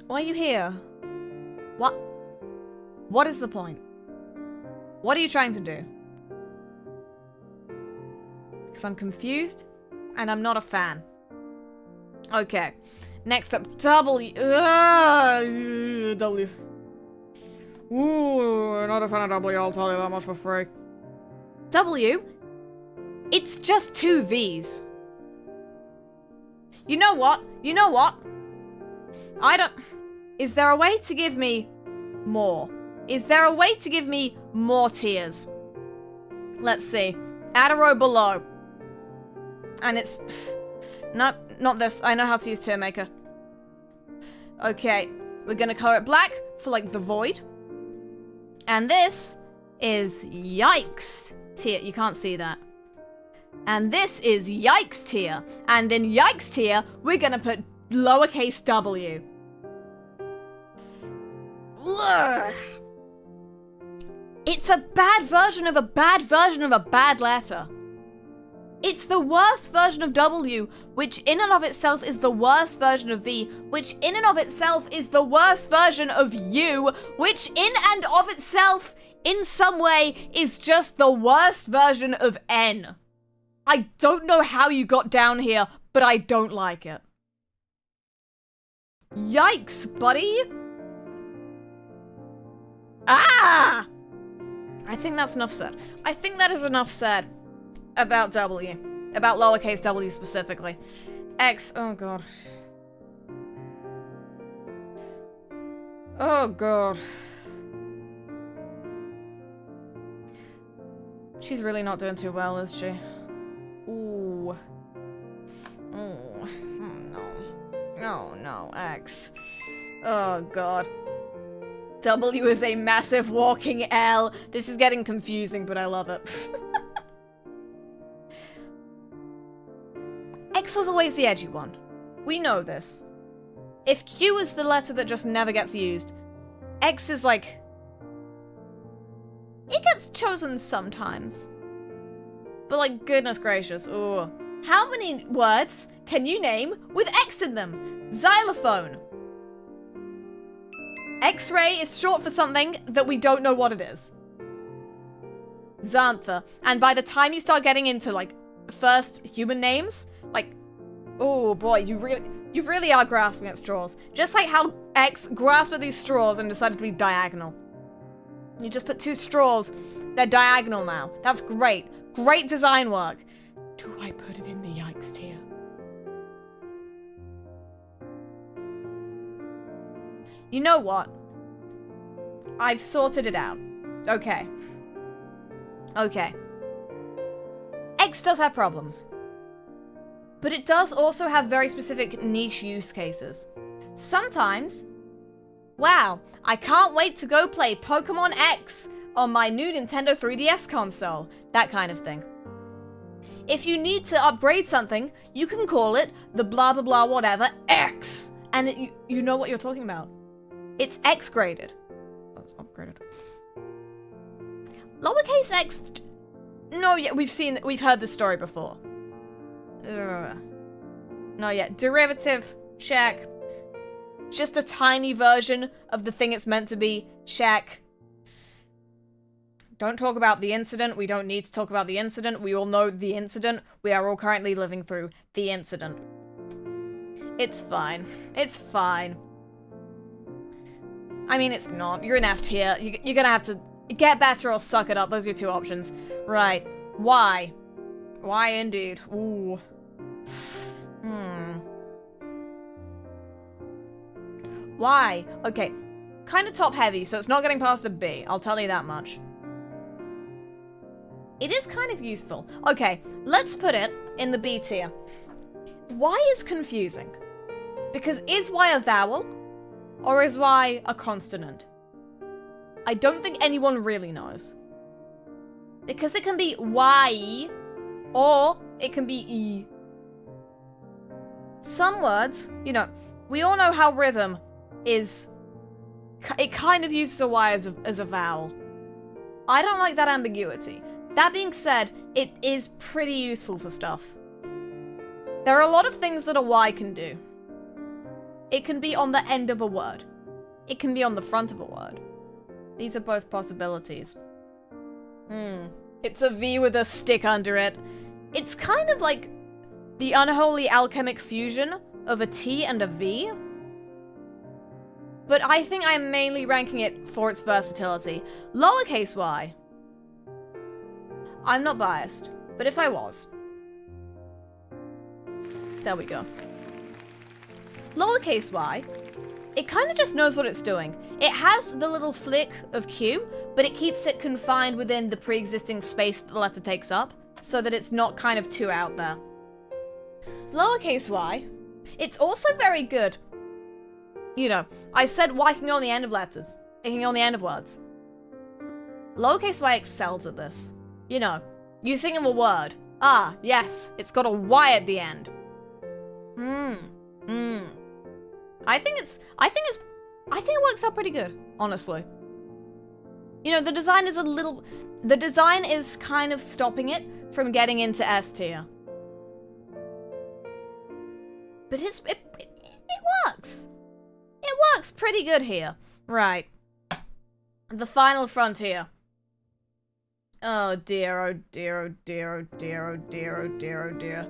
Why are you here? What? What is the point? What are you trying to do? Because I'm confused, and I'm not a fan. Okay. Next up, W. W. Ooh, not a fan of W, I'll tell you that much for free. W? It's just two V's. You know what? You know what? I don't... Is there a way to give me more? Is there a way to give me more tiers? Let's see. Add a row below. And it's... No, not this. I know how to use tier maker. Okay. We're gonna color it black for, like, the void. And this is yikes tier. You can't see that. And this is yikes tier. And in yikes tier, we're gonna put lowercase w. Ugh. It's a bad version of a bad version of a bad letter. It's the worst version of W, which in and of itself is the worst version of V, which in and of itself is the worst version of U, which in and of itself, in some way, is just the worst version of N. I don't know how you got down here, but I don't like it. Yikes, buddy! Ah! I think that's enough said. I think that is enough said about W. About lowercase w specifically. X, oh god. Oh god. She's really not doing too well, is she? Ooh. Oh, no. Oh no, X. Oh god. W is a massive walking L. This is getting confusing, but I love it. X was always the edgy one. We know this. If Q is the letter that just never gets used, X is like... it gets chosen sometimes. But like, goodness gracious, ooh. How many words can you name with X in them? Xylophone. X-ray is short for something that we don't know what it is. Xantha. And by the time you start getting into, like, first human names, like, oh boy, you really are grasping at straws. Just like how X grasped at these straws and decided to be diagonal. You just put 2 straws. They're diagonal now. That's great. Great design work. Do I put it in the yikes tier? You know what? I've sorted it out. Okay. Okay. X does have problems. But it does also have very specific niche use cases. Sometimes, wow, I can't wait to go play Pokemon X on my new Nintendo 3DS console. That kind of thing. If you need to upgrade something, you can call it the blah blah blah whatever X. And you know what you're talking about. It's X-graded. Oh, it's upgraded. Lowercase x... No, yeah, we've heard this story before. No, yeah, derivative, check. Just a tiny version of the thing it's meant to be, check. Don't talk about the incident. We don't need to talk about the incident. We all know the incident. We are all currently living through the incident. It's fine. It's fine. I mean, it's not. You're an F tier. You're gonna have to get better or suck it up. Those are your 2 options. Right. Why? Why indeed? Ooh. Why? Okay. Kind of top heavy, so it's not getting past a B. I'll tell you that much. It is kind of useful. Okay, let's put it in the B tier. Y is confusing. Because is Y a vowel? Or is Y a consonant? I don't think anyone really knows. Because it can be Y, or it can be E. Some words, you know, we all know how rhythm is... It kind of uses a Y as a vowel. I don't like that ambiguity. That being said, it is pretty useful for stuff. There are a lot of things that a Y can do. It can be on the end of a word. It can be on the front of a word. These are both possibilities. It's a V with a stick under it. It's kind of like the unholy alchemic fusion of a T and a V. But I think I'm mainly ranking it for its versatility. Lowercase y. I'm not biased, but if I was. There we go. Lowercase y, it kind of just knows what it's doing. It has the little flick of Q, but it keeps it confined within the pre-existing space that the letter takes up, so that it's not kind of too out there. Lowercase y, it's also very good. You know, I said y can go on the end of letters. It can go on the end of words. Lowercase y excels at this. You know, you think of a word. Ah, yes, it's got a Y at the end. I think it works out pretty good, honestly. You know, the design is kind of stopping it from getting into S tier. But it works. It works pretty good here. Right. The final frontier. Oh dear, oh dear, oh dear, oh dear, oh dear, oh dear, oh dear.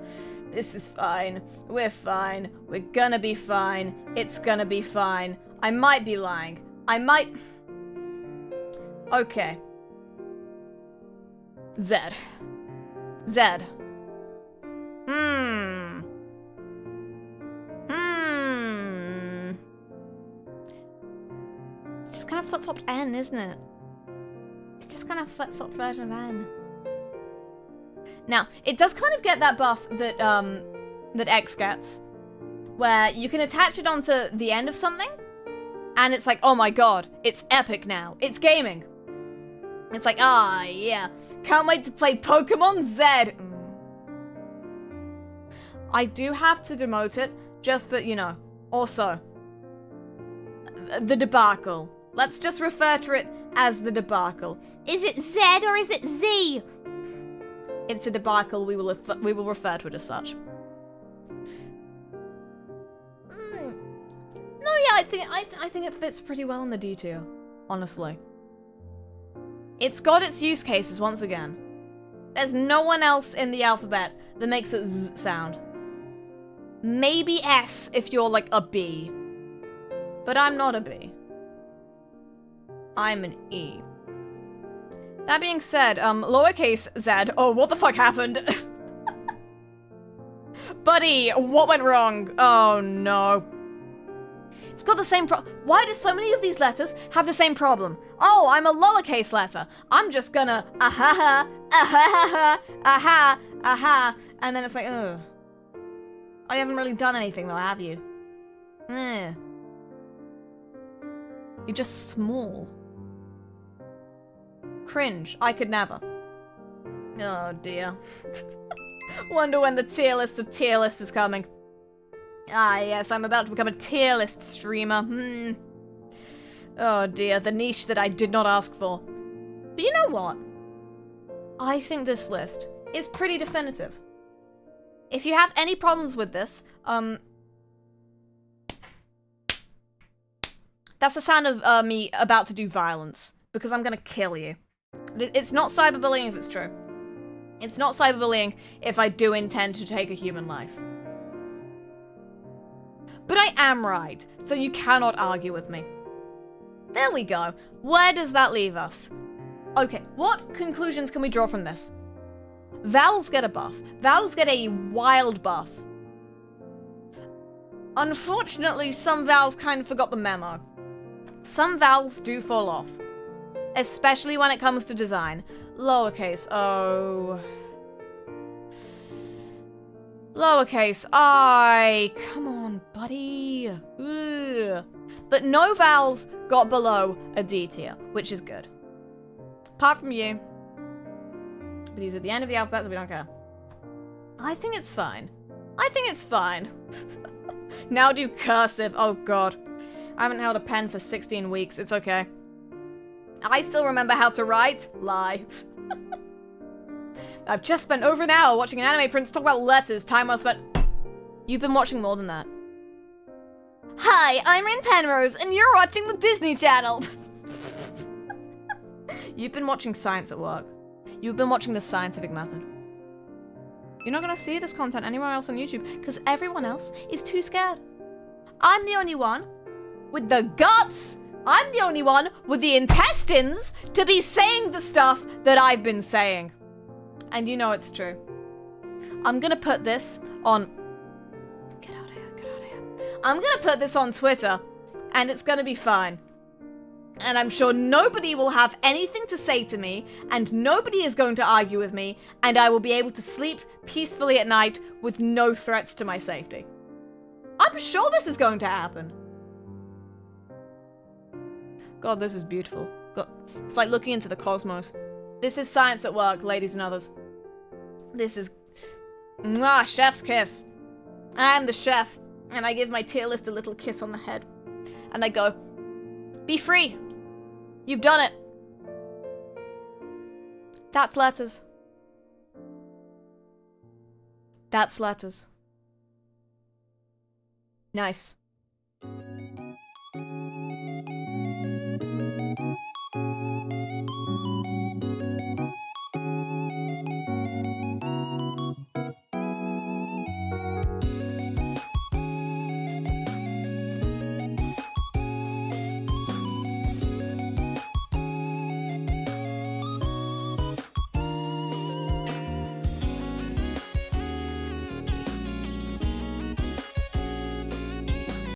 This is fine. We're fine. We're gonna be fine. It's gonna be fine. I might be lying. I might... Okay. Z. Z. It's just kind of flip-flopped N, isn't it? It's just kind of flip-flop version of N. Now, it does kind of get that buff that, that X gets, where you can attach it onto the end of something, and it's like, oh my god, it's epic now. It's gaming. It's like, ah, yeah. Can't wait to play Pokemon Z. I do have to demote it, just that, you know, also, the debacle. Let's just refer to it as the debacle. Is it Z or is it Z? It's a debacle. We will refer to it as such. No, yeah, I think it fits pretty well in the D tier. Honestly, It's got its use cases once again. There's no one else in the alphabet that makes a Z sound. Maybe S if you're like a B. But I'm not a B. I'm an E. That being said, lowercase z. Oh, what the fuck happened? Buddy, what went wrong? Oh no. It's got the same Why do so many of these letters have the same problem? Oh, I'm a lowercase letter. I'm just gonna aha, aha, aha, aha, and then it's like, ugh. I haven't really done anything though, have you? Eh. You're just small. Cringe. I could never. Oh dear. Wonder when the tier list of tier lists is coming. Ah yes, I'm about to become a tier list streamer. Oh dear, the niche that I did not ask for. But you know what? I think this list is pretty definitive. If you have any problems with this, that's the sound of me about to do violence. Because I'm gonna kill you. It's not cyberbullying if it's true. It's not cyberbullying if I do intend to take a human life. But I am right, so you cannot argue with me. There we go. Where does that leave us? Okay, what conclusions can we draw from this? Vowels get a buff. Vowels get a wild buff. Unfortunately, some vowels kind of forgot the memo. Some vowels do fall off. Especially when it comes to design. Lowercase O. Lowercase I. Come on, buddy. Ugh. But no vowels got below a D tier, which is good. Apart from you. But these are at the end of the alphabet, so we don't care. I think it's fine. I think it's fine. Now do cursive. Oh god. I haven't held a pen for 16 weeks. It's okay. I still remember how to write. Lie. I've just spent over an hour watching an anime prince talk about letters. Time well spent. You've been watching more than that. Hi, I'm in Penrose, and you're watching the Disney Channel. You've been watching Science at Work. You've been watching the scientific method. You're not gonna see this content anywhere else on YouTube, because everyone else is too scared. I'm the only one with the guts. I'm the only one with the intestines to be saying the stuff that I've been saying. And you know it's true. I'm gonna put this on... Get out of here, get out of here. I'm gonna put this on Twitter, and it's gonna be fine. And I'm sure nobody will have anything to say to me, and nobody is going to argue with me, and I will be able to sleep peacefully at night with no threats to my safety. I'm sure this is going to happen. God, this is beautiful. God, it's like looking into the cosmos. This is Science at Work, ladies and others. This is... Mwah, chef's kiss. I am the chef, and I give my tier list a little kiss on the head. And I go, be free. You've done it. That's letters. That's letters. Nice.